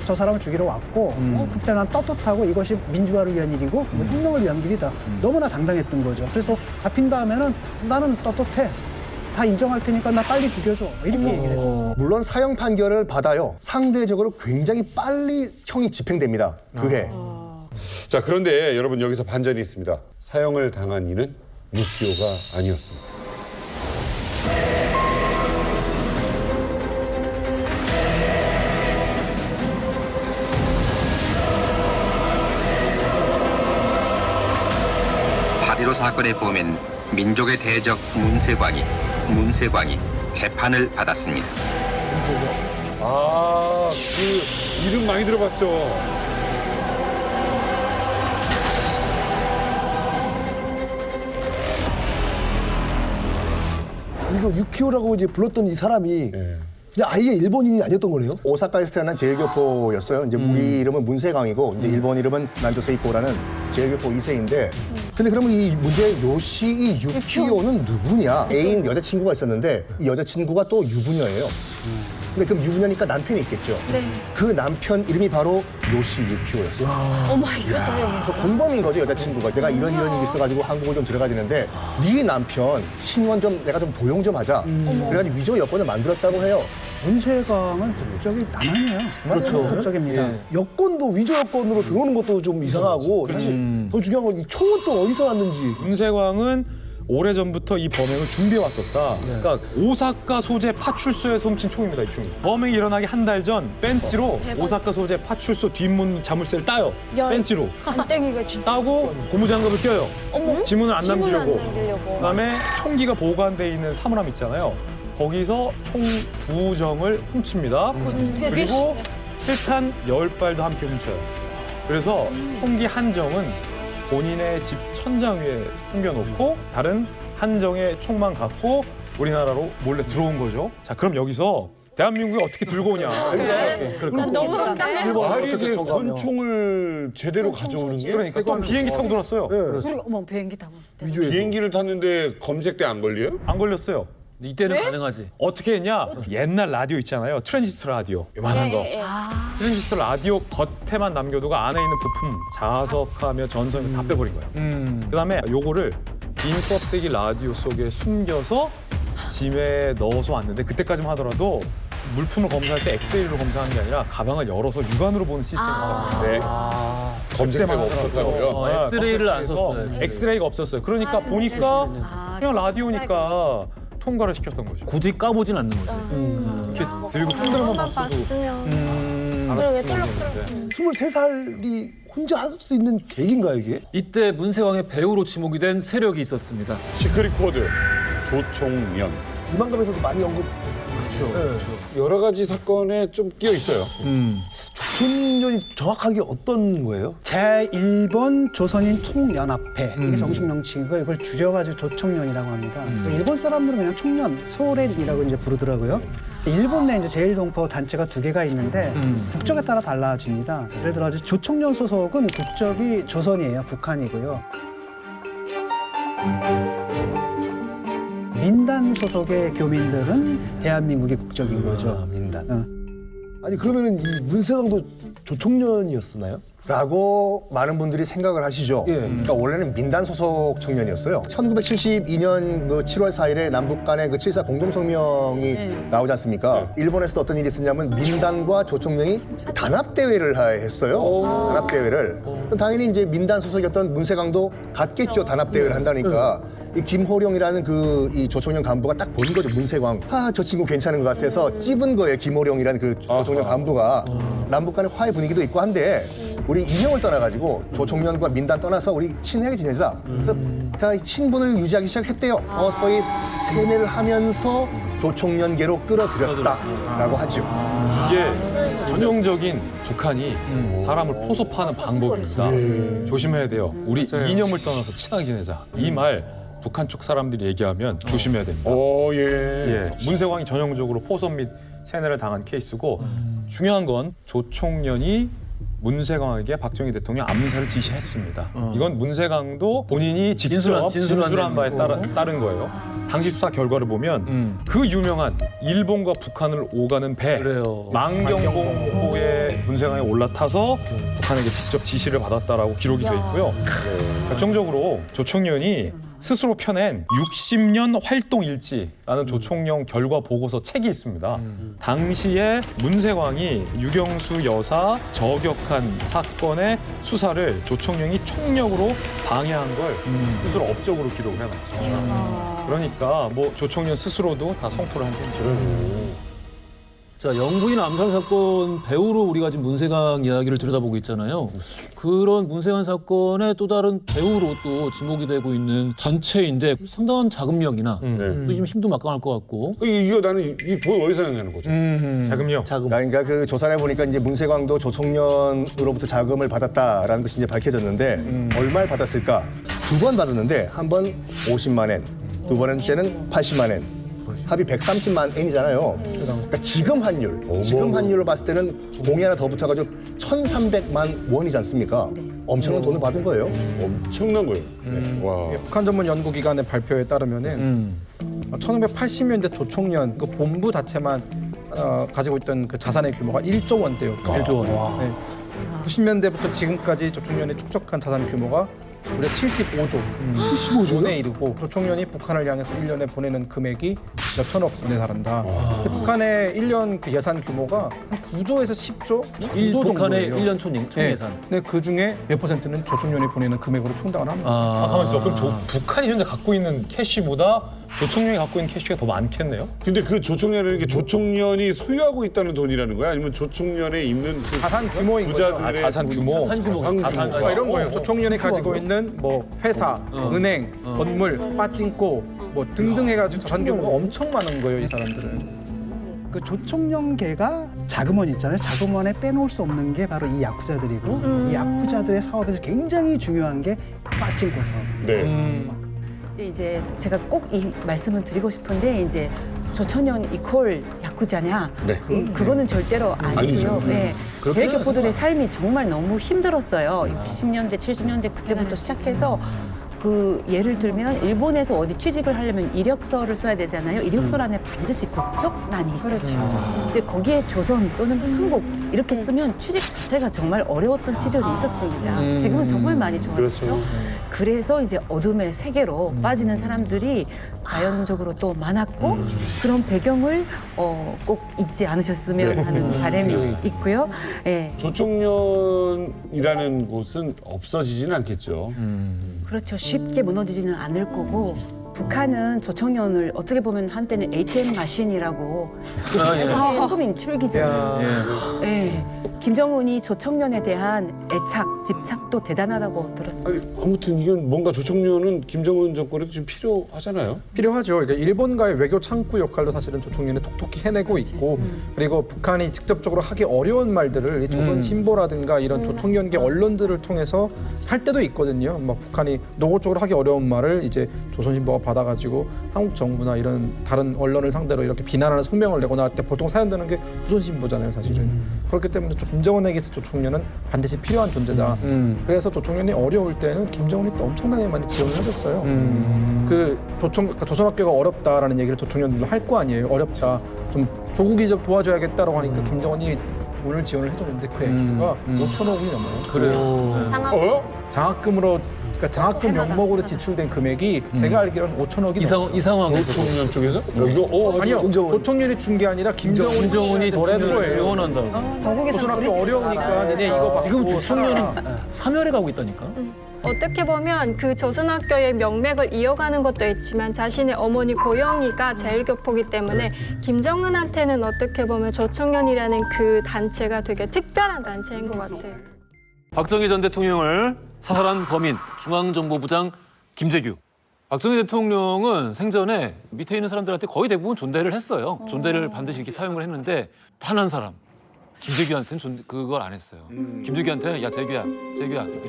저 사람을 죽이러 왔고 그때 난 떳떳하고 이것이 민주화를 위한 일이고 혁명을 위한 길이다. 너무나 당당했던 거죠. 그래서 잡힌 다음에는 나는 떳떳해. 다 인정할 테니까 나 빨리 죽여줘. 이렇게 얘기를 했어요. 물론 사형 판결을 받아요. 상대적으로 굉장히 빨리 형이 집행됩니다. 그해. 자, 그런데 여러분 여기서 반전이 있습니다. 사형을 당한 이는 유키오가 아니었습니다. 파.15 사건의 범인 민족의 대적 문세광이 재판을 받았습니다. 아, 그 이름 많이 들어봤죠. 그리고 유키오라고 이제 불렀던 이 사람이 그냥 아예 일본인이 아니었던 거네요? 오사카에서 태어난 제일교포였어요. 이제 우리 이름은 문세광이고 이제 일본 이름은 난조 세이코라는 제일교포 2세인데 근데 그러면 이 문제 요시이 유키오는 누구냐? 애인 여자친구가 있었는데 이 여자친구가 또 유부녀예요. 근데 그럼 유부녀니까 남편이 있겠죠. 네. 그 남편 이름이 바로 요시 유키오였어요. 오 마이 갓. 그래서 공범인 거죠, 여자친구가. 내가 이런 일이 있어가지고 한국을 좀 들어가야 되는데 네 남편 신원 좀 내가 좀 도용 좀 하자. 그래가지고 위조 여권을 만들었다고 해요. 문세광은 국적이 남한이에요. 그렇죠. 국적입니다. 여권도 위조 여권으로 들어오는 것도 좀 이상하고 사실 더 중요한 건 이 총은 또 어디서 났는지. 문세광은 오래전부터 이 범행을 준비해 왔었다. 그러니까 오사카 소재 파출소에서 훔친 총입니다, 이 총이. 범행이 일어나기 한 달 전 벤치로 오사카 소재 파출소 뒷문 자물쇠를 따요. 야, 벤치로. 간땡이가 진짜. 따고 고무장갑을 껴요. 어머? 지문을 안 남기려고. 남기려고. 그다음에 총기가 보관돼 있는 사물함 있잖아요. 거기서 총 2정을 훔칩니다. 그리고 실탄 10발도 함께 훔쳐요. 그래서 총기 한 정은 본인의 집 천장 위에 숨겨놓고 다른 한 정의 총만 갖고 우리나라로 몰래 들어온 거죠. 자, 그럼 여기서 대한민국이 어떻게 들고 오냐. 너무 깜짝이야. 말이 돼, 권총을 제대로 가져오는 게? 그러니까 또 비행기 타고 들어왔어요. 그리고 어머 비행기 타고. 비행기를 탔는데 검색대 안 걸려요? 안 걸렸어요. 이때는 가능하지. 어떻게 했냐? 옛날 라디오 있잖아요. 트랜지스터 라디오. 요만한 거. 트랜지스터 라디오 겉에만 남겨두고 안에 있는 부품, 자석하며 전선을 다 빼버린 거예요. 그다음에 요거를 빈 껍데기 라디오 속에 숨겨서 짐에 넣어서 왔는데 그때까지만 하더라도 물품을 검사할 때 엑스레이로 검사하는 게 아니라 가방을 열어서 육안으로 보는 시스템이었는데 검색대가 없었다고요? 엑스레이를 안 썼어요. 엑스레이가 없었어요. 그러니까 보니까 그냥 라디오니까 통과를 시켰던 거죠. 굳이 까보진 않는 거지. 이렇게 들고 흔들어만 봤어도 그러게 똘록똘록. 23살이 혼자 할 수 있는 계기인가요, 이게? 이때 문세광의 배우로 지목이 된 세력이 있었습니다. 시크릿 코드, 조총련. 이만감에서도 많이 언급. 그렇죠. 여러 가지 사건에 좀 끼어 있어요. 조총련이 정확하게 어떤 거예요? 제1번 조선인 총연합회 이게 정식 명칭이고 이걸 줄여가지고 조총련이라고 합니다. 일본 사람들은 그냥 총련, 소렌이라고 이제 부르더라고요. 일본 내 이제 제1동포 단체가 2개가 있는데 국적에 따라 달라집니다. 예를 들어 조총련 소속은 국적이 조선이에요. 북한이고요. 민단 소속의 교민들은 대한민국의 국적인 거죠. 민단. 아니 그러면은 이 문세광도 조총련이었나요? 라고 많은 분들이 생각을 하시죠. 그러니까 원래는 민단 소속 청년이었어요. 1972년 그 7월 4일에 남북 간의 그 7.4 공동성명이 나오지 않습니까? 일본에서도 어떤 일이 있었냐면 민단과 조총련이 단합대회를 했어요. 단합대회를. 그럼 당연히 이제 민단 소속이었던 문세광도 갔겠죠. 단합대회를 한다니까. 이 김호령이라는 그 이 조총련 간부가 딱 본 거죠. 문세광. 저 친구 괜찮은 것 같아서 찝은 거예요. 김호령이라는 그 조총련 간부가. 남북 간의 화해 분위기도 있고 한데 우리 인형을 떠나가지고 조총련과 민단 떠나서 우리 친하게 지내자. 그래서 친분을 유지하기 시작했대요. 서서히 세뇌를 하면서 조총련계로 끌어들였다라고 하죠. 이게 전형적인 북한이 사람을 포섭하는 방법입니다. 조심해야 돼요. 우리 이념을 떠나서 친하게 지내자. 이 말 북한 쪽 사람들이 얘기하면 조심해야 됩니다. 예. 문세광이 전형적으로 포섭 및 세뇌를 당한 케이스고 중요한 건 조총련이 문세광에게 박정희 대통령 암살을 지시했습니다. 이건 문세광도 본인이 직접 진술한 바에 따른 거예요. 당시 수사 결과를 보면 그 유명한 일본과 북한을 오가는 배 망경봉호에 문세광이 올라타서 북한에게 직접 지시를 받았다라고 기록이 돼 있고요. 결정적으로 조총련이 스스로 펴낸 60년 활동 일지라는 조총련 결과 보고서 책이 있습니다. 당시에 문세광이 유경수 여사 저격한 사건의 수사를 조총련이 총력으로 방해한 걸 스스로 업적으로 기록을 해놨습니다. 그러니까 뭐 조총련 스스로도 다 성토를 한 셈이죠. 자, 영부인 암살 사건 배우로 우리가 지금 문세광 이야기를 들여다보고 있잖아요. 그런 문세광 사건의 또 다른 배우로 또 지목이 되고 있는 단체인데 상당한 자금력이나 또 지금 힘도 막강할 것 같고. 이거 나는 이 돈 어디서 내는 거죠? 자금력. 그러니까 그 조사를 보니까 이제 문세광도 조총련으로부터 자금을 받았다라는 것이 이제 밝혀졌는데 얼마를 받았을까? 2번 받았는데 한 번 50만 엔, 두 번째는 80만 엔. 합이 130만 엔이잖아요. 그러니까 지금 환율로 봤을 때는 공이 하나 더 붙어가지고 1,300만 원이지 않습니까? 엄청난 돈을 받은 거예요. 엄청난 거예요. 와. 북한 전문 연구기관의 발표에 따르면은 1980년대 조총련 그 본부 자체만 가지고 있던 그 자산의 규모가 1조 원대요. 1조 원. 네. 90년대부터 지금까지 조총련이 축적한 자산 규모가 무려 75조. 75조에 이르고 조총련이 북한을 향해서 1년에 보내는 금액이 몇천억 원에 달한다. 북한의 1년 그 예산 규모가 한 9조에서 10조? 9조 북한의 정도예요. 1년 총예산. 네. 근데 그 중에 몇 %는 조총련이 보내는 금액으로 충당을 합니다. 가만 있어. 그럼 북한이 현재 갖고 있는 캐시보다 조총련이 갖고 있는 캐시가 더 많겠네요? 근데 그 조총련이 조총련이 소유하고 있다는 돈이라는 거야? 아니면 조총련에 있는 그 자산 규모인 거죠. 부자들의 자산 규모. 그러니까 이런 거예요. 조총련이 가지고 있는 뭐 회사, 은행, 건물, 빠찡코 뭐 등등 해가지고 자산 규모가 엄청 많은 거예요. 이 사람들은. 그 조총련계가 자금원 있잖아요. 자금원에 빼놓을 수 없는 게 바로 이 야쿠자들이고 이 야쿠자들의 사업에서 굉장히 중요한 게 빠찡코 사업. 네. 근데 이제 제가 꼭 이 말씀을 드리고 싶은데 이제 조총련 이퀄 야쿠자냐? 네. 그거는 절대로 아니고요. 네. 그렇게 재래교포들의 삶이 정말 너무 힘들었어요. 60년대, 70년대 그때부터 시작해서 그 예를 들면 일본에서 어디 취직을 하려면 이력서를 써야 되잖아요. 이력서 안에 반드시 국적란이 있어요. 근데 거기에 조선 또는 한국 이렇게 쓰면 취직 자체가 정말 어려웠던 시절이 있었습니다. 지금은 정말 많이 좋아졌죠. 그래서 이제 어둠의 세계로 빠지는 사람들이 자연적으로 또 많았고 그런 배경을 꼭 잊지 않으셨으면 하는 바람이 있고요. 예. 조총련이라는 곳은 없어지지는 않겠죠. 그렇죠. 쉽게 무너지지는 않을 거고 북한은 조청년을 어떻게 보면 한때는 ATM 마신이라고 현금 인출기잖아요. 예. 김정은이 조청년에 대한 애착, 집착도 대단하다고 들었습니다. 아니, 아무튼 이건 뭔가 조청년은 김정은 정권에도 좀 필요하잖아요. 필요하죠. 그러니까 일본과의 외교 창구 역할도 사실은 조청년이 톡톡히 해내고 있고 그리고 북한이 직접적으로 하기 어려운 말들을 이 조선 신보라든가 이런 조청년계 언론들을 통해서 할 때도 있거든요. 막 북한이 노골적으로 하기 어려운 말을 이제 조선 신보가 받아가지고 한국 정부나 이런 다른 언론을 상대로 이렇게 비난하는 성명을 내거나 할 때 보통 사용되는 게 조선 신보잖아요, 사실은. 그렇기 때문에 김정은에게 있어 조청년은 반드시 필요한 존재다. 그래서 조청년이 어려울 때는 김정은이 또 엄청나게 많이 지원을 해줬어요. 그러니까 조선학교가 어렵다라는 얘기를 조청년들도 할 거 아니에요. 어렵다. 좀 조국이 좀 도와줘야겠다라고 하니까 김정은이 오늘 지원을 해줬는데 그 액수가 5천억 원이 넘어요. 그래요? 장학금으로 그러니까 장학금 명목으로 지출된 금액이 제가 알기로는 5천억이 이 상황에서 조청년 쪽에서? 아니요. 조청년이 준 게 아니라 김정은이 조청년을 지원한다고. 조선학교 어려우니까 니네 이거 받고 지금 조청년이 사멸해 가고 있다니까. 어떻게 보면 그 조선학교의 명맥을 이어가는 것도 있지만 자신의 어머니 고영이가 제일교포기 때문에 김정은한테는 어떻게 보면 조청년이라는 그 단체가 되게 특별한 단체인 것 같아요. 박정희 전 대통령을 사살한 범인 중앙정보부장 김재규. 박정희 대통령은 생전에 밑에 있는 사람들한테 거의 대부분 존대를 했어요. 존대를 반드시 이렇게 사용을 했는데 단 한 사람 김재규한테는 그걸 안 했어요. 김재규한테는 야 재규야.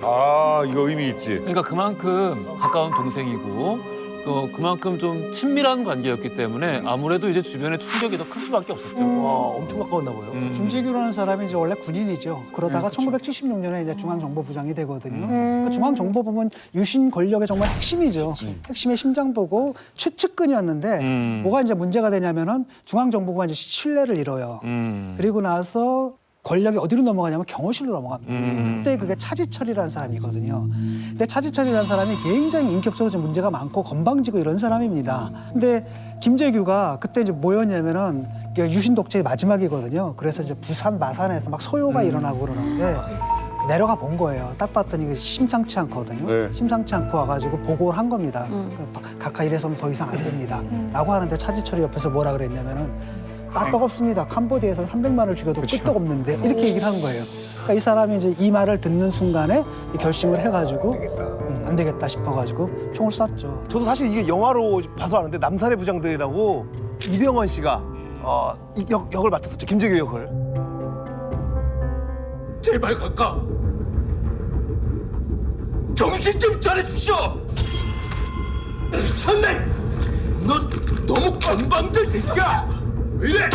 아 이거 의미 있지. 그러니까 그만큼 가까운 동생이고 또 그만큼 좀 친밀한 관계였기 때문에 아무래도 이제 주변의 충격이 더 클 수밖에 없었죠. 와, 엄청 가까웠나 봐요. 김재규라는 사람이 이제 원래 군인이죠. 그러다가 1976년에 이제 중앙정보부장이 되거든요. 그 중앙정보부는 유신 권력의 정말 핵심이죠. 핵심의 심장보고 최측근이었는데 뭐가 이제 문제가 되냐면은 중앙정보부가 이제 신뢰를 잃어요. 그리고 나서 권력이 어디로 넘어가냐면 경호실로 넘어갑니다. 그때 그게 차지철이라는 사람이거든요. 근데 차지철이라는 사람이 굉장히 인격적으로 좀 문제가 많고 건방지고 이런 사람입니다. 근데 김재규가 그때 이제 뭐였냐면은 유신 독재의 마지막이거든요. 그래서 이제 부산 마산에서 막 소요가 일어나고 그러는데 내려가 본 거예요. 딱 봤더니 심상치 않거든요. 네. 심상치 않고 와가지고 보고를 한 겁니다. 각하 이래서는 더 이상 안 됩니다. 라고 하는데 차지철이 옆에서 뭐라 그랬냐면은 까떡없습니다. 캄보디아에서 300만을 죽여도 끄떡없는데 이렇게 얘기를 하는 거예요. 그러니까 이 사람이 이제 이 말을 듣는 순간에 결심을 해가지고 안 되겠다 싶어가지고 총을 쐈죠. 저도 사실 이게 영화로 봐서 아는데 남산의 부장들이라고 이병헌 씨가 역을 맡았었죠. 김재규 역을. 제발 각하 정신 좀 차려주시오. 미쳤네. 너 너무 건방져 이 새끼야. 왜 이래?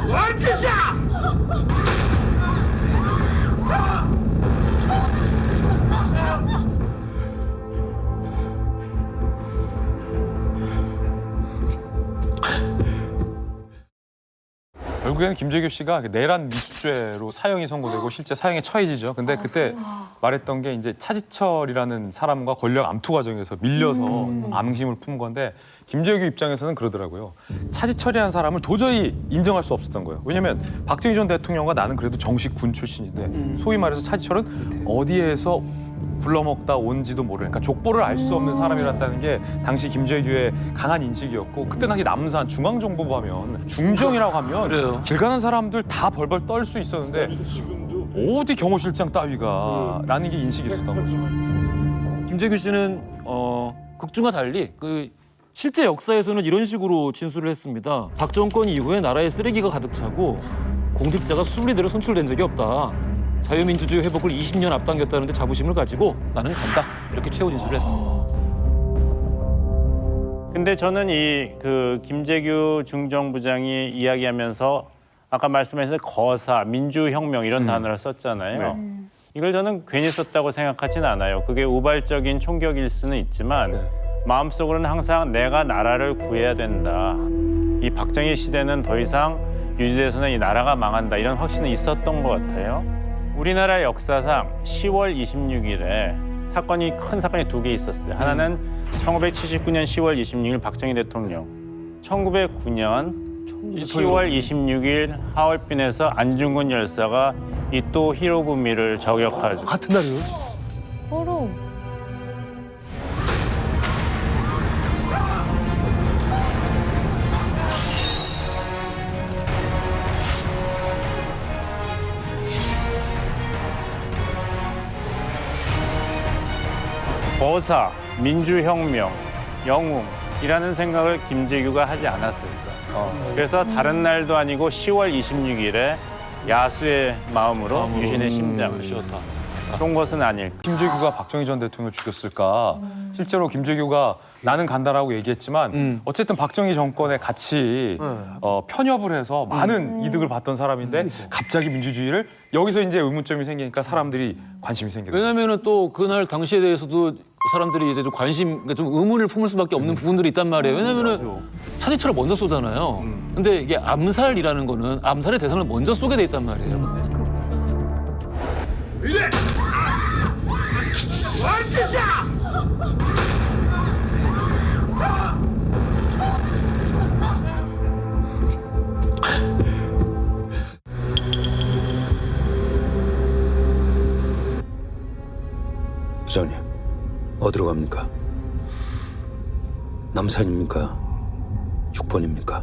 뭔 짓이야? 결국에는 김재규 씨가 내란 미수죄로 사형이 선고되고 실제 사형에 처해지죠. 근데 그때 말했던 게 이제 차지철이라는 사람과 권력 암투 과정에서 밀려서 앙심을 품 건데 김재규 입장에서는 그러더라고요. 차지철이라는 사람을 도저히 인정할 수 없었던 거예요. 왜냐하면 박정희 전 대통령과 나는 그래도 정식 군 출신인데 소위 말해서 차지철은 어디에서 불러먹다 온지도 모르는, 그러니까 족보를 알 수 없는 사람이었다는 게 당시 김재규의 강한 인식이었고, 그때 당시 남산 중앙정보부 하면 중정이라고 하면 그래요. 길 가는 사람들 다 벌벌 떨 수 있었는데 어디 경호실장 따위가 라는 게 인식이 있었던 거죠. 김재규 씨는 극중과 달리 그 실제 역사에서는 이런 식으로 진술을 했습니다. 박 정권 이후에 나라에 쓰레기가 가득 차고 공직자가 순리대로 선출된 적이 없다. 자유민주주의 회복을 20년 앞당겼다는데 자부심을 가지고 나는 간다. 이렇게 최후 진술을 했습니다. 근데 저는 그 김재규 중정부장이 이야기하면서 아까 말씀하신 거사, 민주혁명 이런 단어를 썼잖아요. 이걸 저는 괜히 썼다고 생각하진 않아요. 그게 우발적인 총격일 수는 있지만 마음속으로는 항상 내가 나라를 구해야 된다. 이 박정희 시대는 더 이상 유지돼서는 이 나라가 망한다. 이런 확신이 있었던 것 같아요. 우리나라 역사상 10월 26일에 큰 사건이 두 개 있었어요. 하나는 1979년 10월 26일 박정희 대통령, 1909년 10월 26일 하얼빈에서 안중근 열사가 이토 히로부미를 저격하죠. 같은 날이요? 서로. 거사, 민주혁명, 영웅이라는 생각을 김재규가 하지 않았을까. 그래서 다른 날도 아니고 10월 26일에 야수의 마음으로 유신의 심장을 씌웠다. 그런 것은 아닐. 김재규가 박정희 전 대통령을 죽였을까? 실제로 김재규가 나는 간다라고 얘기했지만 어쨌든 박정희 정권에 같이 편협을 해서 많은 이득을 봤던 사람인데 갑자기 민주주의를 여기서 이제 의문점이 생기니까 사람들이 관심이 생기는 거예요. 왜냐면은 또 그날 당시에 대해서도 사람들이 이제 좀 관심, 그러니까 좀 의문을 품을 수밖에 없는 부분들이 있단 말이에요. 왜냐면은 차지철을 먼저 쏘잖아요. 근데 이게 암살이라는 거는 암살의 대상을 먼저 쏘게 돼 있단 말이에요. 부장님, 어디로 갑니까? 남산입니까? 6번입니까?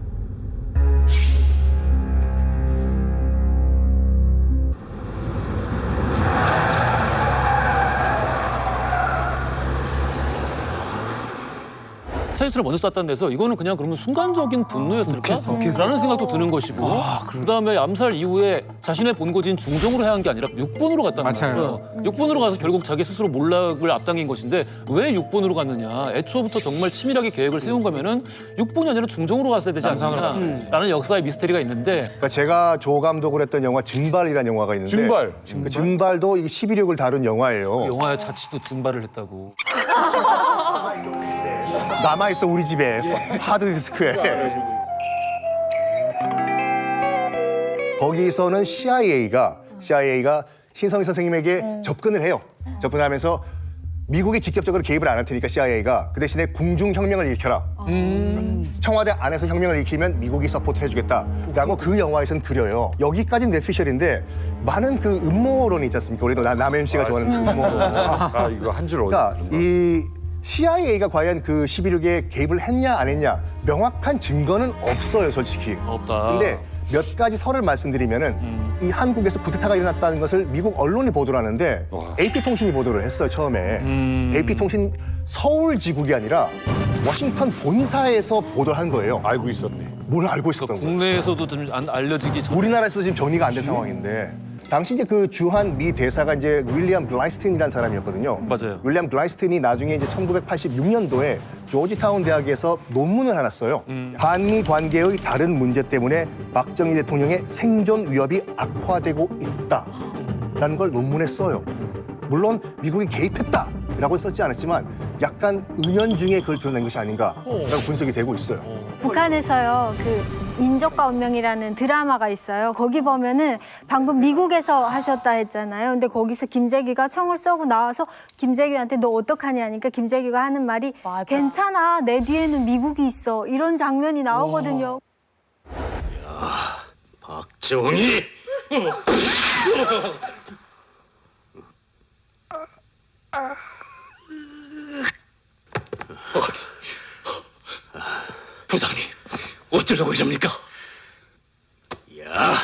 차지철을 먼저 쐈다는 데서 이거는 그냥 그러면 순간적인 분노였을까? 라는 생각도 드는 것이고 그다음에 암살 이후에 자신의 본거지인 중정으로 향한 게 아니라 6번으로 갔다는 거예요. 6번으로 가서 결국 자기 스스로 몰락을 앞당긴 것인데 왜 6번으로 갔느냐. 애초부터 정말 치밀하게 계획을 세운 거면은 6번이 아니라 중정으로 갔어야 되지 않느냐라는 역사의 미스테리가 있는데 그러니까 제가 조 감독을 했던 영화 증발이라는 영화가 있는데 그 증발도 11.6을 다룬 영화예요. 그 영화의 자치도 증발을 했다고. 남아있어 우리 집에 하드디스크에. 거기서는 CIA가 신성희 선생님에게 접근을 해요. 접근하면서 미국이 직접적으로 개입을 안 할 테니까 CIA가 그 대신에 궁중혁명을 일으켜라. 청와대 안에서 혁명을 일으키면 미국이 서포트해주겠다라고 그 영화에서는 그려요. 여기까지는 뇌피셜인데 많은 그 음모론이 있지 않습니까? 우리도 남 MC가 좋아하는 음모론. 이거 한 줄 그러니까 이 CIA가 과연 그 11.6에 개입을 했냐 안 했냐 명확한 증거는 없어요, 솔직히. 없다. 근데 몇 가지 설을 말씀드리면은 이 한국에서 쿠데타가 일어났다는 것을 미국 언론이 보도를 하는데 AP통신이 보도를 했어요, 처음에. AP통신 서울 지국이 아니라 워싱턴 본사에서 보도를 한 거예요. 알고 있었네. 뭘 알고 있었던 거예요? 국내에서도 좀 안 알려지기 전. 우리나라에서도 지금 정리가 안 된 상황인데 당시 이제 그 주한 미 대사가 이제 윌리엄 글라이스틴이라는 사람이었거든요. 맞아요. 윌리엄 글라이스틴이 나중에 이제 1986년도에 조지타운 대학에서 논문을 하나 써요. 한미 관계의 다른 문제 때문에 박정희 대통령의 생존 위협이 악화되고 있다라는 걸 논문에 써요. 물론 미국이 개입했다라고 썼지 않았지만 약간 은연중에 그걸 드러낸 것이 아닌가라고 분석이 되고 있어요. 북한에서요, 그 민족과 운명이라는 드라마가 있어요. 거기 보면은 방금 미국에서 하셨다 했잖아요. 근데 거기서 김재규가 총을 쏘고 나와서 김재규한테 너 어떡하냐 하니까 김재규가 하는 말이 괜찮아, 내 뒤에는 미국이 있어. 이런 장면이 나오거든요. 박정희! 부장님, 어쩌려고 이럽니까? 야,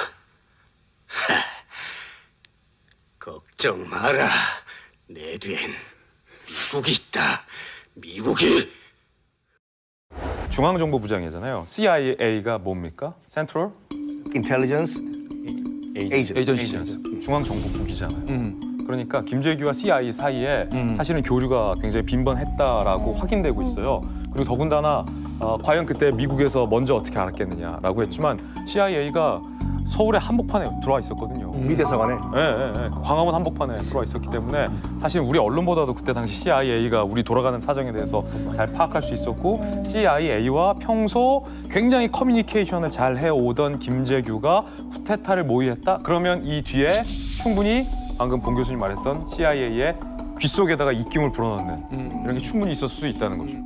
걱정 마라. 내 뒤엔 미국이 있다. 미국이. 중앙정보부장이잖아요. CIA가 뭡니까? Central Intelligence Agency. 중앙정보국이잖아요. 그러니까 김재규와 CIA 사이에 사실은 교류가 굉장히 빈번했다라고 확인되고 있어요. 그리고 더군다나 과연 그때 미국에서 먼저 어떻게 알았겠느냐라고 했지만 CIA가 서울의 한복판에 들어와 있었거든요. 미 대사관에? 네. 광화문 한복판에 들어와 있었기 때문에 사실 우리 언론보다도 그때 당시 CIA가 우리 돌아가는 사정에 대해서 잘 파악할 수 있었고 CIA와 평소 굉장히 커뮤니케이션을 잘 해오던 김재규가 쿠데타를 모의했다? 그러면 이 뒤에 충분히 방금 봉 교수님 말했던 CIA의 귓속에다가 입김을 불어넣는 이런 게 충분히 있었을 수 있다는 거죠.